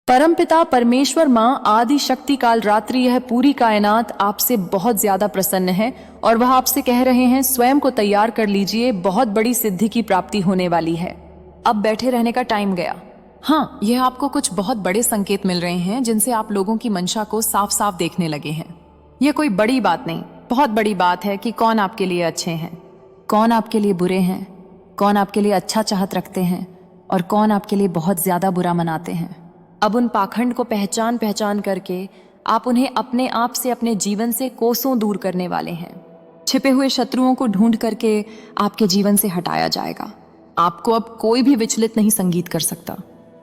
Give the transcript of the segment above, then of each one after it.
परमपिता परमेश्वर माँ आदि शक्ति काल रात्रि यह पूरी कायनात आपसे बहुत ज्यादा प्रसन्न है और वह आपसे कह रहे हैं स्वयं को तैयार कर लीजिए, बहुत बड़ी सिद्धि की प्राप्ति होने वाली है। अब बैठे रहने का टाइम गया। हाँ, यह आपको कुछ बहुत बड़े संकेत मिल रहे हैं जिनसे आप लोगों की मंशा को साफ साफ देखने लगे हैं। यह कोई बड़ी बात नहीं, बहुत बड़ी बात है कि कौन आपके लिए अच्छे हैं, कौन आपके लिए बुरे हैं, कौन आपके लिए अच्छा चाहत रखते हैं और कौन आपके लिए बहुत ज्यादा बुरा मनाते हैं। अब उन पाखंड को पहचान पहचान करके आप उन्हें अपने आप से, अपने जीवन से कोसों दूर करने वाले हैं। छिपे हुए शत्रुओं को ढूंढ करके आपके जीवन से हटाया जाएगा। आपको अब कोई भी विचलित नहीं संगीत कर सकता।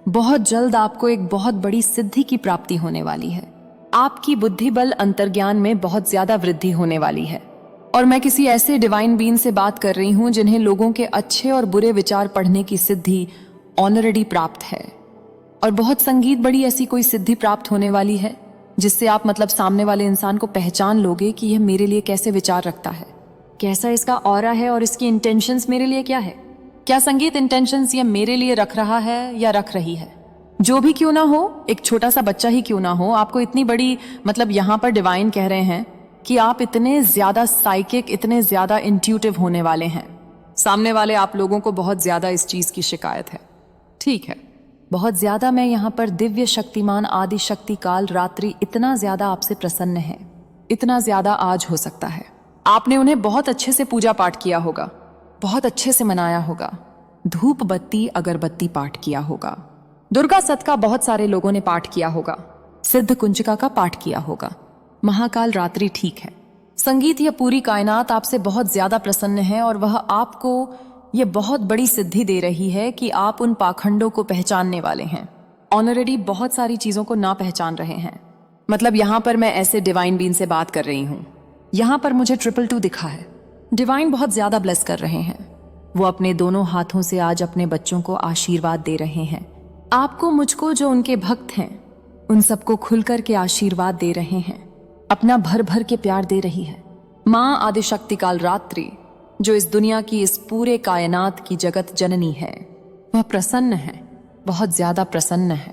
बहुत जल्द आपको एक बहुत बड़ी सिद्धि की प्राप्ति होने वाली है। आपकी बुद्धि बल अंतर्ज्ञान में बहुत ज्यादा वृद्धि होने वाली है। और मैं किसी ऐसे डिवाइन बीइंग से बात कर रही हूं जिन्हें लोगों के अच्छे और बुरे विचार पढ़ने की सिद्धि ऑलरेडी प्राप्त है। और बहुत संगीत बड़ी ऐसी कोई सिद्धि प्राप्त होने वाली है जिससे आप मतलब सामने वाले इंसान को पहचान लोगे कि यह मेरे लिए कैसे विचार रखता है, कैसा इसका ऑरा है और इसकी इंटेंशंस मेरे लिए क्या है। क्या संगीत इंटेंशंस ये मेरे लिए रख रहा है या रख रही है। जो भी क्यों ना हो, एक छोटा सा बच्चा ही क्यों ना हो, आपको इतनी बड़ी मतलब यहाँ पर डिवाइन कह रहे हैं कि आप इतने ज्यादा साइकिक, इतने ज्यादा इंट्यूटिव होने वाले हैं। सामने वाले आप लोगों को बहुत ज्यादा इस चीज की शिकायत है। ठीक है, बहुत ज्यादा मैं यहाँ पर दिव्य शक्तिमान आदि शक्ति काल रात्रि इतना ज्यादा आपसे प्रसन्न है, इतना ज्यादा आज हो सकता है। आपने उन्हें बहुत अच्छे से पूजा पाठ किया होगा, बहुत अच्छे से मनाया होगा, धूप बत्ती अगरबत्ती पाठ किया होगा, दुर्गा सत का बहुत सारे लोगों ने पाठ किया होगा, सिद्ध कुंजिका का पाठ किया होगा। महाकाल रात्रि ठीक है। संगीत यह पूरी कायनात आपसे बहुत ज्यादा प्रसन्न है और वह आपको ये बहुत बड़ी सिद्धि दे रही है कि आप उन पाखंडों को पहचानने वाले हैं। ऑलरेडी बहुत सारी चीजों को ना पहचान रहे हैं। मतलब यहाँ पर मैं ऐसे डिवाइन बीन से बात कर रही हूँ। यहाँ पर मुझे 222 दिखा है। डिवाइन बहुत ज्यादा ब्लेस कर रहे हैं। वो अपने दोनों हाथों से आज अपने बच्चों को आशीर्वाद दे रहे हैं। आपको, मुझको, जो उनके भक्त हैं, उन सबको खुल कर के आशीर्वाद दे रहे हैं, अपना भर भर के प्यार दे रही है। माँ आदिशक्ति काल रात्रि जो इस दुनिया की, इस पूरे कायनात की जगत जननी है, वह प्रसन्न है, बहुत ज्यादा प्रसन्न है।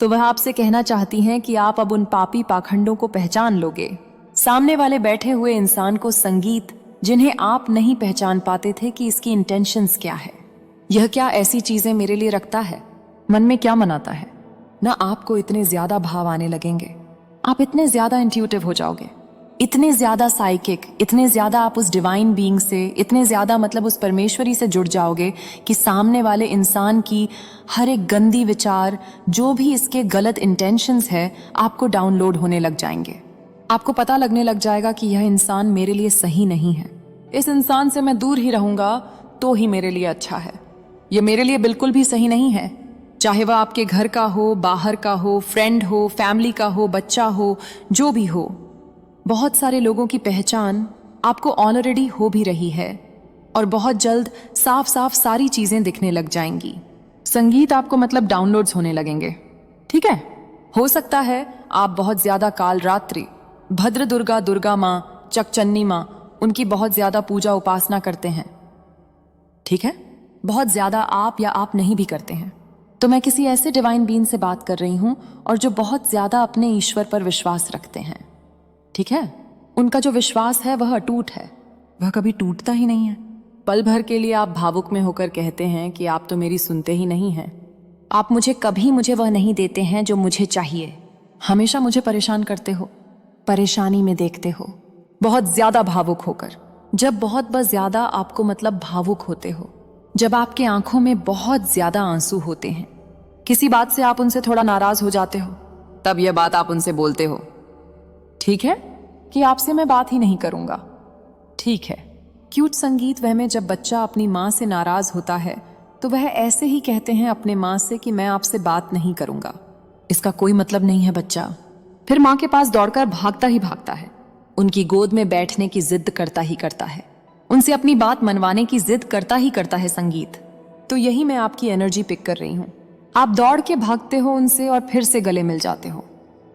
तो वह आपसे कहना चाहती हैं कि आप अब उन पापी पाखंडों को पहचान लोगे। सामने वाले बैठे हुए इंसान को संगीत जिन्हें आप नहीं पहचान पाते थे कि इसकी इंटेंशंस क्या है, यह क्या ऐसी चीजें मेरे लिए रखता है, मन में क्या मनाता है ना, आपको इतने ज्यादा भाव आने लगेंगे। आप इतने ज्यादा इंट्यूटिव हो जाओगे, इतने ज्यादा साइकिक, इतने ज्यादा आप उस डिवाइन बीइंग से, इतने ज्यादा मतलब उस परमेश्वरी से जुड़ जाओगे कि सामने वाले इंसान की हर एक गंदी विचार, जो भी इसके गलत इंटेंशंस है, आपको डाउनलोड होने लग जाएंगे। आपको पता लगने लग जाएगा कि यह इंसान मेरे लिए सही नहीं है, इस इंसान से मैं दूर ही रहूंगा तो ही मेरे लिए अच्छा है। यह मेरे लिए बिल्कुल भी सही नहीं है, चाहे वह आपके घर का हो, बाहर का हो, फ्रेंड हो, फैमिली का हो, बच्चा हो, जो भी हो। बहुत सारे लोगों की पहचान आपको ऑलरेडी हो भी रही है और बहुत जल्द साफ साफ सारी चीजें दिखने लग जाएंगी। संगीत आपको मतलब डाउनलोड्स होने लगेंगे। ठीक है, हो सकता है आप बहुत ज्यादा काल रात्रि, भद्र दुर्गा, दुर्गा माँ, चकचन्नी माँ, उनकी बहुत ज्यादा पूजा उपासना करते हैं। ठीक है, बहुत ज्यादा आप या आप नहीं भी करते हैं। तो मैं किसी ऐसे डिवाइन बीइंग से बात कर रही हूं और जो बहुत ज्यादा अपने ईश्वर पर विश्वास रखते हैं। ठीक है, उनका जो विश्वास है वह अटूट है, वह कभी टूटता ही नहीं है। पल भर के लिए आप भावुक में होकर कहते हैं कि आप तो मेरी सुनते ही नहीं हैं, आप मुझे वह नहीं देते हैं जो मुझे चाहिए, हमेशा मुझे परेशान करते हो, परेशानी में देखते हो, बहुत ज्यादा भावुक होकर। जब बहुत ज्यादा आपको मतलब भावुक होते हो, जब आपके आंखों में बहुत ज्यादा आंसू होते हैं, किसी बात से आप उनसे थोड़ा नाराज हो जाते हो, तब यह बात आप उनसे बोलते हो। ठीक है कि आपसे मैं बात ही नहीं करूंगा। ठीक है, क्यूट संगीत वह में जब बच्चा अपनी माँ से नाराज होता है तो वह ऐसे ही कहते हैं अपने माँ से कि मैं आपसे बात नहीं करूंगा, इसका कोई मतलब नहीं है बच्चा। फिर माँ के पास दौड़कर भागता ही भागता है, उनकी गोद में बैठने की जिद करता ही करता है, उनसे अपनी बात मनवाने की जिद करता ही करता है संगीत। तो यही मैं आपकी एनर्जी पिक कर रही हूँ। आप दौड़ के भागते हो उनसे और फिर से गले मिल जाते हो।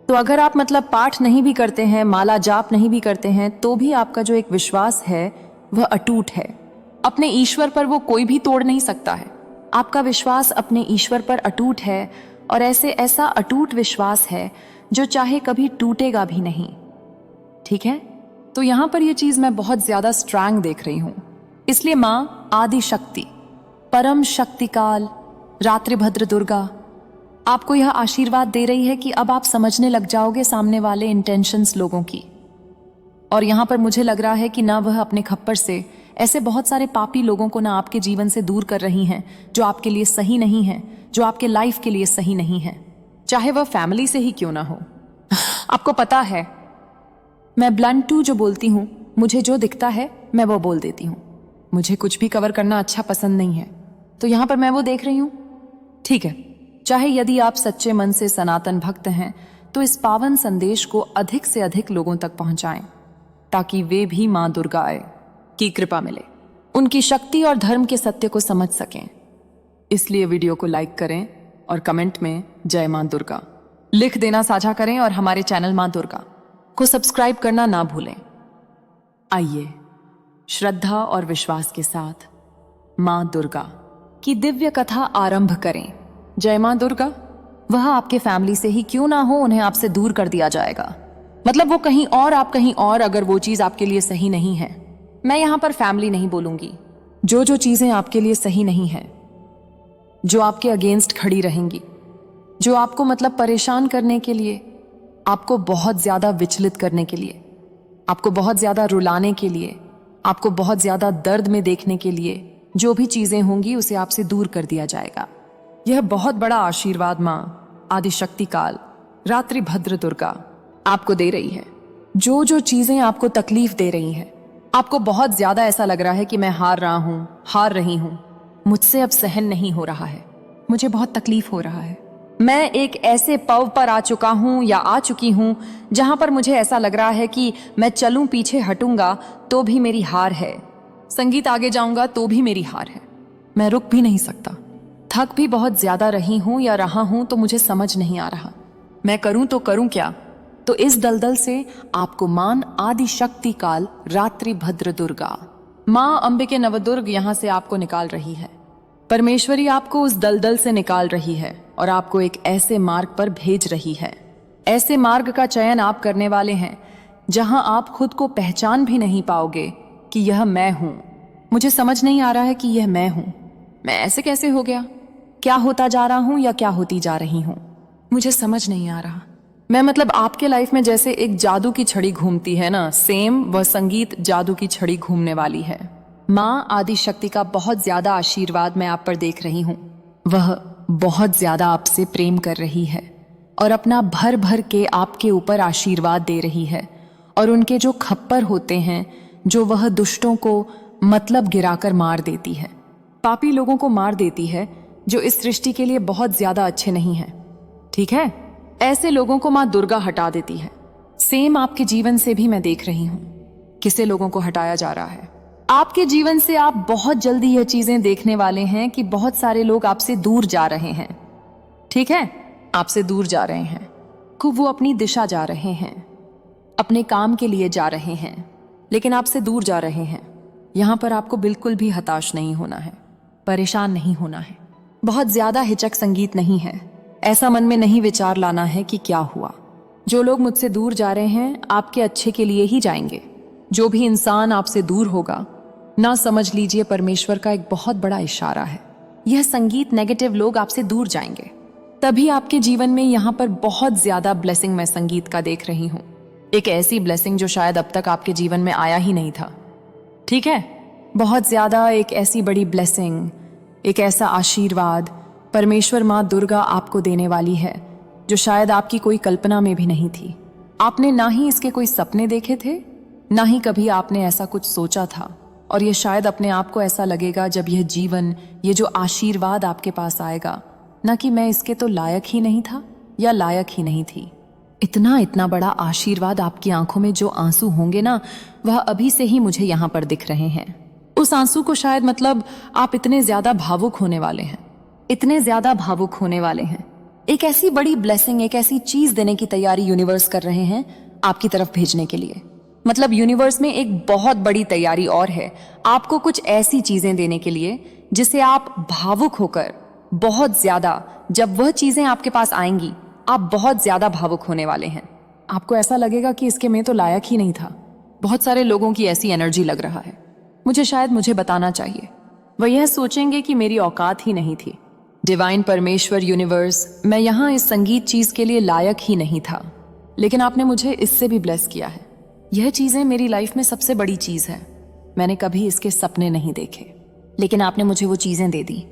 तो अगर आप मतलब पाठ नहीं भी करते हैं, माला जाप नहीं भी करते हैं, तो भी आपका जो एक विश्वास है वह अटूट है। अपने ईश्वर पर वो कोई भी तोड़ नहीं सकता है। आपका विश्वास अपने ईश्वर पर अटूट है और ऐसा अटूट विश्वास है जो चाहे कभी टूटेगा भी नहीं। ठीक है, तो यहां पर यह चीज मैं बहुत ज्यादा स्ट्रांग देख रही हूं। इसलिए माँ आदि शक्ति, परम शक्तिकाल, रात्रिभद्र दुर्गा आपको यह आशीर्वाद दे रही है कि अब आप समझने लग जाओगे सामने वाले इंटेंशंस लोगों की। और यहां पर मुझे लग रहा है कि ना वह अपने खप्पर से ऐसे बहुत सारे पापी लोगों को ना आपके जीवन से दूर कर रही हैं जो आपके लिए सही नहीं है, जो आपके लाइफ के लिए सही नहीं है, चाहे वह फैमिली से ही क्यों ना हो। आपको पता है मैं ब्लंट टू जो बोलती हूं, मुझे जो दिखता है मैं वो बोल देती हूं। मुझे कुछ भी कवर करना अच्छा पसंद नहीं है, तो यहां पर मैं वो देख रही हूं। ठीक है, चाहे यदि आप सच्चे मन से सनातन भक्त हैं तो इस पावन संदेश को अधिक से अधिक लोगों तक पहुंचाएं ताकि वे भी मां दुर्गा की कृपा मिले, उनकी शक्ति और धर्म के सत्य को समझ सकें। इसलिए वीडियो को लाइक करें और कमेंट में जय मां दुर्गा लिख देना साझा करें और हमारे चैनल मां दुर्गा को सब्सक्राइब करना ना भूलें। आइए श्रद्धा और विश्वास के साथ मां दुर्गा की दिव्य कथा आरंभ करें। जय मां दुर्गा। वह आपके फैमिली से ही क्यों ना हो, उन्हें आपसे दूर कर दिया जाएगा। मतलब वो कहीं और, आप कहीं और, अगर वो चीज आपके लिए सही नहीं है। मैं यहां पर फैमिली नहीं बोलूंगी। जो जो चीजें आपके लिए सही नहीं है, जो आपके अगेंस्ट खड़ी रहेंगी, जो आपको मतलब परेशान करने के लिए, आपको बहुत ज्यादा विचलित करने के लिए, आपको बहुत ज्यादा रुलाने के लिए, आपको बहुत ज्यादा दर्द में देखने के लिए, जो भी चीजें होंगी उसे आपसे दूर कर दिया जाएगा। यह बहुत बड़ा आशीर्वाद मां आदिशक्ति काल रात्रिभद्र दुर्गा आपको दे रही है। जो जो चीजें आपको तकलीफ दे रही हैं, आपको बहुत ज्यादा ऐसा लग रहा है कि मैं हार रहा हूं, हार रही हूं, मुझसे अब सहन नहीं हो रहा है, मुझे बहुत तकलीफ हो रहा है, मैं एक ऐसे पव पर आ चुका हूं या आ चुकी हूं जहां पर मुझे ऐसा लग रहा है कि मैं चलूं, पीछे हटूंगा तो भी मेरी हार है, संगीत आगे जाऊंगा तो भी मेरी हार है, मैं रुक भी नहीं सकता, थक भी बहुत ज्यादा रही हूं या रहा हूं तो मुझे समझ नहीं आ रहा, मैं करूं तो करूं क्या। तो इस दलदल से आपको मान आदि शक्ति काल रात्रिभद्र दुर्गा मां अंबिके नवदुर्ग यहां से आपको निकाल रही है। परमेश्वरी आपको उस दलदल से निकाल रही है और आपको एक ऐसे मार्ग पर भेज रही है। ऐसे मार्ग का चयन आप करने वाले हैं जहां आप खुद को पहचान भी नहीं पाओगे कि यह मैं हूं। मुझे समझ नहीं आ रहा है कि यह मैं हूं, मैं ऐसे कैसे हो गया, क्या होता जा रहा हूं या क्या होती जा रही हूं, मुझे समझ नहीं आ रहा। मैं मतलब आपके लाइफ में जैसे एक जादू की छड़ी घूमती है ना, सेम वह संगीत जादू की छड़ी घूमने वाली है। मां आदि शक्ति का बहुत ज्यादा आशीर्वाद मैं आप पर देख रही हूं। वह बहुत ज्यादा आपसे प्रेम कर रही है और अपना भर भर के आपके ऊपर आशीर्वाद दे रही है। और उनके जो खप्पर होते हैं, जो वह दुष्टों को मतलब गिराकर मार देती है, पापी लोगों को मार देती है जो इस सृष्टि के लिए बहुत ज्यादा अच्छे नहीं हैं, ठीक है, ऐसे लोगों को मां दुर्गा हटा देती है। सेम आपके जीवन से भी मैं देख रही हूं किसे लोगों को हटाया जा रहा है। आपके जीवन से आप बहुत जल्दी यह चीजें देखने वाले हैं कि बहुत सारे लोग आपसे दूर जा रहे हैं, ठीक है, आपसे दूर जा रहे हैं, खूब वो अपनी दिशा जा रहे हैं, अपने काम के लिए जा रहे हैं, लेकिन आपसे दूर जा रहे हैं। यहां पर आपको बिल्कुल भी हताश नहीं होना है, परेशान नहीं होना है, बहुत ज्यादा हिचक संगीत नहीं है, ऐसा मन में नहीं विचार लाना है कि क्या हुआ। जो लोग मुझसे दूर जा रहे हैं आपके अच्छे के लिए ही जाएंगे। जो भी इंसान आपसे दूर होगा ना, समझ लीजिए परमेश्वर का एक बहुत बड़ा इशारा है। यह संगीत नेगेटिव लोग आपसे दूर जाएंगे, तभी आपके जीवन में यहाँ पर बहुत ज्यादा ब्लेसिंग मैं संगीत का देख रही हूँ। एक ऐसी ब्लेसिंग जो शायद अब तक आपके जीवन में आया ही नहीं था, ठीक है, बहुत ज्यादा एक ऐसी बड़ी ब्लेसिंग, एक ऐसा आशीर्वाद परमेश्वर माँ दुर्गा आपको देने वाली है जो शायद आपकी कोई कल्पना में भी नहीं थी। आपने ना ही इसके कोई सपने देखे थे, ना ही कभी आपने ऐसा कुछ सोचा था। और ये शायद अपने आप को ऐसा लगेगा जब यह जीवन, ये जो आशीर्वाद आपके पास आएगा, ना कि मैं इसके तो लायक ही नहीं था या लायक ही नहीं थी। इतना बड़ा आशीर्वाद, आपकी आंखों में जो आंसू होंगे ना, वह अभी से ही मुझे यहाँ पर दिख रहे हैं। उस आंसू को शायद मतलब आप इतने ज्यादा भावुक होने वाले हैं, इतने ज्यादा भावुक होने वाले हैं। एक ऐसी बड़ी ब्लेसिंग, एक ऐसी चीज देने की तैयारी यूनिवर्स कर रहे हैं आपकी तरफ भेजने के लिए। मतलब यूनिवर्स में एक बहुत बड़ी तैयारी और है आपको कुछ ऐसी चीजें देने के लिए जिसे आप भावुक होकर बहुत ज्यादा। जब वह चीजें आपके पास आएंगी आप बहुत ज्यादा भावुक होने वाले हैं। आपको ऐसा लगेगा कि इसके मैं तो लायक ही नहीं था। बहुत सारे लोगों की ऐसी एनर्जी लग रहा है। मुझे बताना चाहिए। वह यह सोचेंगे कि मेरी औकात ही नहीं थी। डिवाइन परमेश्वर यूनिवर्स, मैं यहाँ इस संगीत चीज के लिए लायक ही नहीं था, लेकिन आपने मुझे इससे भी ब्लेस किया है। यह चीजें मेरी लाइफ में सबसे बड़ी चीज है। मैंने कभी इसके सपने नहीं देखे, लेकिन आपने मुझे वो चीजें दे दी।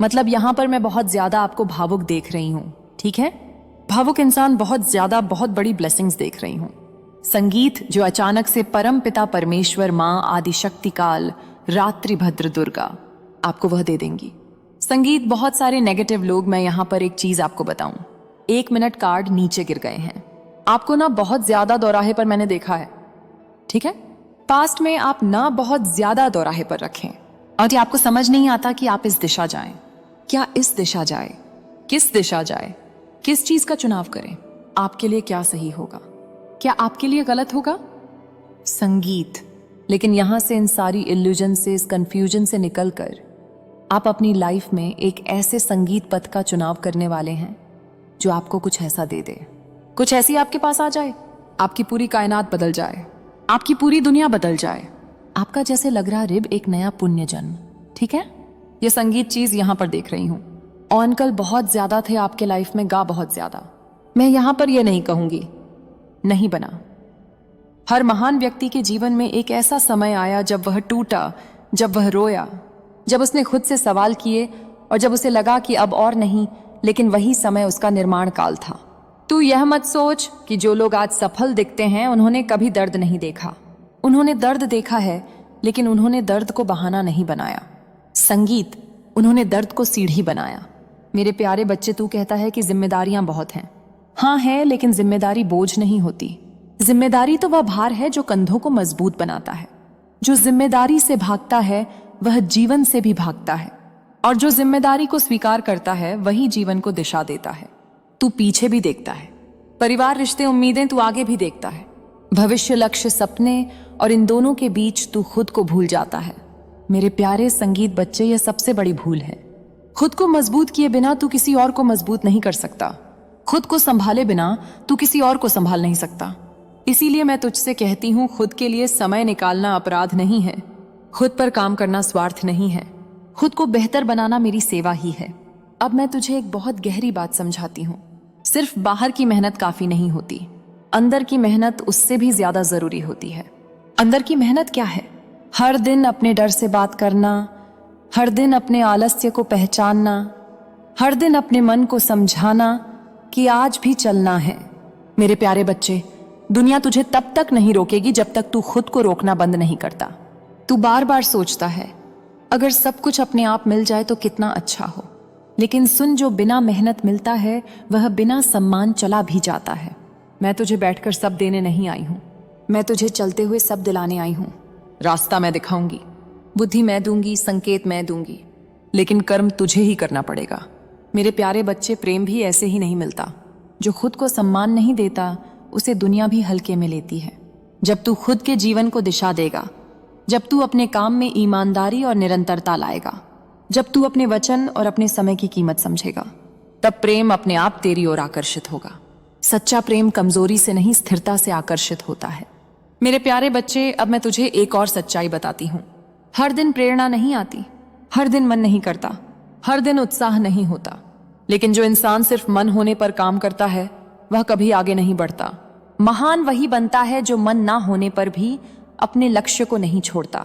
मतलब यहाँ पर मैं बहुत ज्यादा आपको भावुक देख रही हूँ, ठीक है? भावुक इंसान बहुत ज्यादा बहुत बड़ी ब्लेसिंग्स देख रही हूँ। संगीत जो अचानक से परम पिता परमेश्वर, माँ आदिशक्ति काल, रात्रि भद्र दुर्गा आपको वह दे देंगी। संगीत बहुत सारे नेगेटिव लोग, मैं यहाँ पर एक चीज आपको बताऊं, 1 मिनट कार्ड नीचे गिर गए हैं। आपको ना बहुत ज्यादा दौराहे पर मैंने देखा है, ठीक है? पास्ट में आप ना बहुत ज्यादा दौराहे पर रखें और ये आपको समझ नहीं आता कि आप इस दिशा जाएं, क्या इस दिशा जाए, किस दिशा जाए, किस चीज का चुनाव करें, आपके लिए क्या सही होगा, क्या आपके लिए गलत होगा। संगीत। लेकिन यहां से इन सारी इल्यूजन से, इस कंफ्यूजन से निकलकर आप अपनी लाइफ में एक ऐसे संगीत पथ का चुनाव करने वाले हैं जो आपको कुछ ऐसा दे दे, कुछ ऐसी आपके पास आ जाए, आपकी पूरी कायनात बदल जाए, आपकी पूरी दुनिया बदल जाए। आपका जैसे लग रहा रिब एक नया पुण्य जन्म, ठीक है? ये संगीत चीज यहां पर देख रही हूं। और अंकल बहुत ज्यादा थे आपके लाइफ में, गा बहुत ज्यादा। मैं यहां पर यह नहीं कहूंगी नहीं बना। हर महान व्यक्ति के जीवन में एक ऐसा समय आया जब वह टूटा, जब वह रोया, जब उसने खुद से सवाल किए और जब उसे लगा कि अब और नहीं, लेकिन वही समय उसका निर्माण काल था। तू यह मत सोच कि जो लोग आज सफल दिखते हैं उन्होंने कभी दर्द नहीं देखा। उन्होंने दर्द देखा है, लेकिन उन्होंने दर्द को बहाना नहीं बनाया। संगीत, उन्होंने दर्द को सीढ़ी बनाया। मेरे प्यारे बच्चे, तू कहता है कि जिम्मेदारियां बहुत हैं। हाँ है, लेकिन जिम्मेदारी बोझ नहीं होती। जिम्मेदारी तो वह भार है जो कंधों को मजबूत बनाता है। जो जिम्मेदारी से भागता है वह जीवन से भी भागता है, और जो जिम्मेदारी को स्वीकार करता है वही जीवन को दिशा देता है। तू पीछे भी देखता है, परिवार, रिश्ते, उम्मीदें, तू आगे भी देखता है, भविष्य, लक्ष्य, सपने, और इन दोनों के बीच तू खुद को भूल जाता है। मेरे प्यारे संगीत बच्चे, यह सबसे बड़ी भूल है। खुद को मजबूत किए बिना तू किसी और को मजबूत नहीं कर सकता। खुद को संभाले बिना तू किसी और को संभाल नहीं सकता। इसीलिए मैं तुझसे कहती हूँ, खुद के लिए समय निकालना अपराध नहीं है, खुद पर काम करना स्वार्थ नहीं है, खुद को बेहतर बनाना मेरी सेवा ही है। अब मैं तुझे एक बहुत गहरी बात समझाती हूँ। सिर्फ बाहर की मेहनत काफी नहीं होती, अंदर की मेहनत उससे भी ज्यादा जरूरी होती है। अंदर की मेहनत क्या है? हर दिन अपने डर से बात करना, हर दिन अपने आलस्य को पहचानना, हर दिन अपने मन को समझाना कि आज भी चलना है। मेरे प्यारे बच्चे, दुनिया तुझे तब तक नहीं रोकेगी जब तक तू खुद को रोकना बंद नहीं करता। तू बार बार सोचता है अगर सब कुछ अपने आप मिल जाए तो कितना अच्छा हो, लेकिन सुन, जो बिना मेहनत मिलता है वह बिना सम्मान चला भी जाता है। मैं तुझे बैठकर सब देने नहीं आई हूं, मैं तुझे चलते हुए सब दिलाने आई हूं। रास्ता मैं दिखाऊंगी, बुद्धि मैं दूंगी, संकेत मैं दूंगी, लेकिन कर्म तुझे ही करना पड़ेगा। मेरे प्यारे बच्चे, प्रेम भी ऐसे ही नहीं मिलता। जो खुद को सम्मान नहीं देता उसे दुनिया भी हल्के में लेती है। जब तू खुद के जीवन को दिशा देगा, जब तू अपने काम में ईमानदारी और निरंतरता लाएगा, जब तू अपने वचन और अपने समय की कीमत समझेगा, तब प्रेम अपने आप तेरी ओर आकर्षित होगा। सच्चा प्रेम कमजोरी से नहीं, स्थिरता से आकर्षित होता है। मेरे प्यारे बच्चे, अब मैं तुझे एक और सच्चाई बताती हूँ। हर दिन प्रेरणा नहीं आती, हर दिन मन नहीं करता, हर दिन उत्साह नहीं होता, लेकिन जो इंसान सिर्फ मन होने पर काम करता है वह कभी आगे नहीं बढ़ता। महान वही बनता है जो मन ना होने पर भी अपने लक्ष्य को नहीं छोड़ता।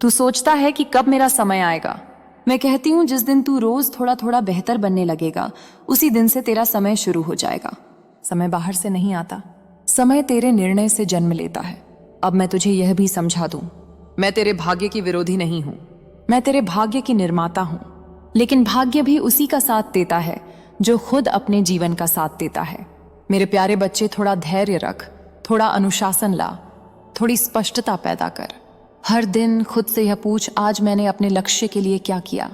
तू सोचता है कि कब मेरा समय आएगा। मैं कहती हूँ, जिस दिन तू रोज थोड़ा थोड़ा बेहतर बनने लगेगा उसी दिन से तेरा समय शुरू हो जाएगा। समय बाहर से नहीं आता, समय तेरे निर्णय से जन्म लेता है। अब मैं तुझे यह भी समझा दूं, मैं तेरे भाग्य की विरोधी नहीं हूं, मैं तेरे भाग्य की निर्माता हूं। लेकिन भाग्य भी उसी का साथ देता है जो खुद अपने जीवन का साथ देता है। मेरे प्यारे बच्चे, थोड़ा धैर्य रख, थोड़ा अनुशासन ला, थोड़ी स्पष्टता पैदा कर। हर दिन खुद से यह पूछ, आज मैंने अपने लक्ष्य के लिए क्या किया?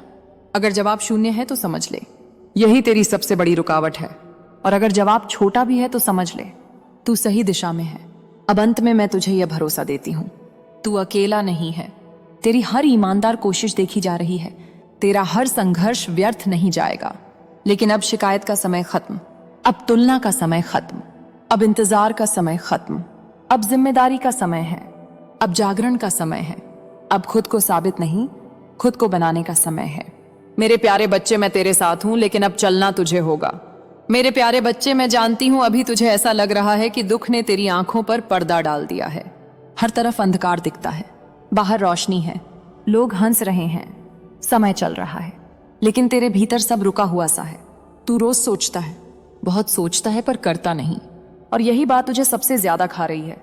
अगर जवाब शून्य है तो समझ ले यही तेरी सबसे बड़ी रुकावट है, और अगर जवाब छोटा भी है तो समझ ले तू सही दिशा में है। अब अंत में मैं तुझे यह भरोसा देती हूँ, तू अकेला नहीं है। तेरी हर ईमानदार कोशिश देखी जा रही है, तेरा हर संघर्ष व्यर्थ नहीं जाएगा। लेकिन अब शिकायत का समय खत्म, अब तुलना का समय खत्म, अब इंतजार का समय खत्म, अब जिम्मेदारी का समय है, अब जागरण का समय है, अब खुद को साबित नहीं, खुद को बनाने का समय है। मेरे प्यारे बच्चे, मैं तेरे साथ हूं, लेकिन अब चलना तुझे होगा। मेरे प्यारे बच्चे, मैं जानती हूं अभी तुझे ऐसा लग रहा है कि दुख ने तेरी आंखों पर पर्दा डाल दिया है। हर तरफ अंधकार दिखता है, बाहर रोशनी है, लोग हंस रहे हैं, समय चल रहा है, लेकिन तेरे भीतर सब रुका हुआ सा है। तू रोज सोचता है, बहुत सोचता है, पर करता नहीं, और यही बात तुझे सबसे ज्यादा खा रही है।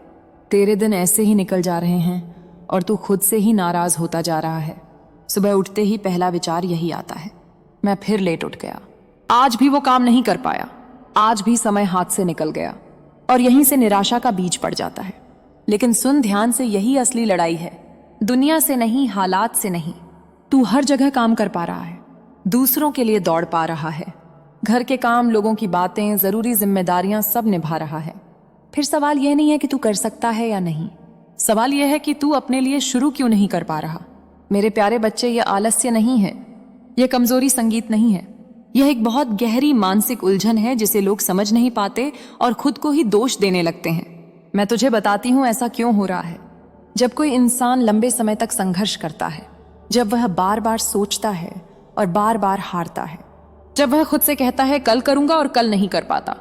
तेरे दिन ऐसे ही निकल जा रहे हैं और तू खुद से ही नाराज होता जा रहा है। सुबह उठते ही पहला विचार यही आता है, मैं फिर लेट उठ गया, आज भी वो काम नहीं कर पाया, आज भी समय हाथ से निकल गया, और यहीं से निराशा का बीज पड़ जाता है। लेकिन सुन ध्यान से, यही असली लड़ाई है, दुनिया से नहीं, हालात से नहीं। तू हर जगह काम कर पा रहा है, दूसरों के लिए दौड़ पा रहा है, घर के काम, लोगों की बातें, जरूरी जिम्मेदारियां सब निभा रहा है। फिर सवाल यह नहीं है कि तू कर सकता है या नहीं, सवाल यह है कि तू अपने लिए शुरू क्यों नहीं कर पा रहा। मेरे प्यारे बच्चे, यह आलस्य नहीं है, यह कमजोरी संगीत नहीं है, यह एक बहुत गहरी मानसिक उलझन है जिसे लोग समझ नहीं पाते और खुद को ही दोष देने लगते हैं। मैं तुझे बताती हूं ऐसा क्यों हो रहा है। जब कोई इंसान लंबे समय तक संघर्ष करता है, जब वह बार बार सोचता है और बार बार हारता है, जब वह खुद से कहता है कल करूंगा और कल नहीं कर पाता,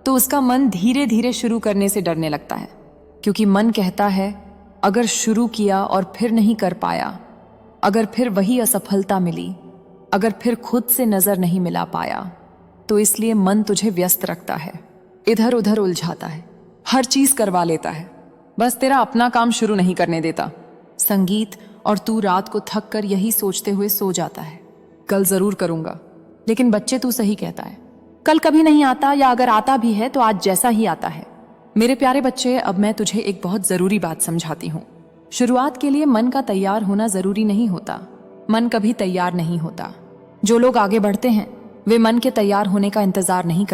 तो उसका मन धीरे धीरे शुरू करने से डरने लगता है। क्योंकि मन कहता है अगर शुरू किया और फिर नहीं कर पाया, अगर फिर वही असफलता मिली, अगर फिर खुद से नजर नहीं मिला पाया, तो इसलिए मन तुझे व्यस्त रखता है, इधर उधर उलझाता है, हर चीज करवा लेता है, बस तेरा अपना काम शुरू नहीं करने देता। संगीत, और तू रात को थक कर यही सोचते हुए सो जाता है, कल जरूर करूंगा। लेकिन बच्चे, तू सही कहता है, कल कभी नहीं आता, या अगर आता भी है तो आज जैसा ही आता है। मेरे प्यारे बच्चे, अब मैं तुझे एक बहुत जरूरी बात समझाती हूँ। शुरुआत के लिए मन का तैयार होना जरूरी नहीं होता, मन कभी तैयार नहीं होता। जो लोग आगे बढ़ते हैं वे मन के तैयार होने का इंतजार नहीं करते।